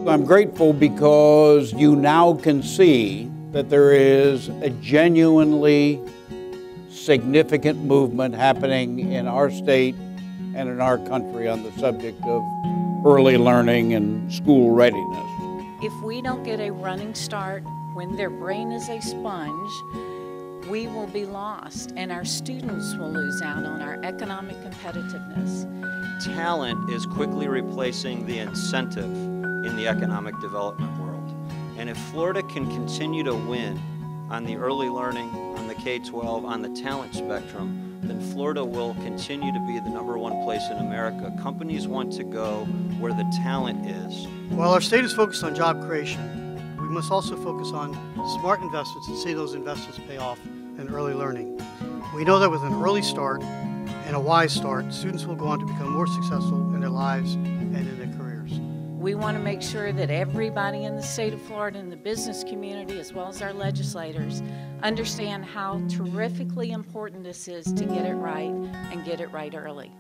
I'm grateful because you now can see that there is a genuinely significant movement happening in our state and in our country on the subject of early learning and school readiness. If we don't get a running start when their brain is a sponge, we will be lost and our students will lose out on our economic competitiveness. Talent is quickly replacing the incentive in the economic development world. And if Florida can continue to win on the early learning, on the K-12, on the talent spectrum, then Florida will continue to be the #1 place in America. Companies want to go where the talent is. While our state is focused on job creation, we must also focus on smart investments and see those investments pay off in early learning. We know that with an early start and a wise start, students will go on to become more successful in their lives and in their careers. We want to make sure that everybody in the state of Florida and the business community, as well as our legislators, understand how terrifically important this is to get it right and get it right early.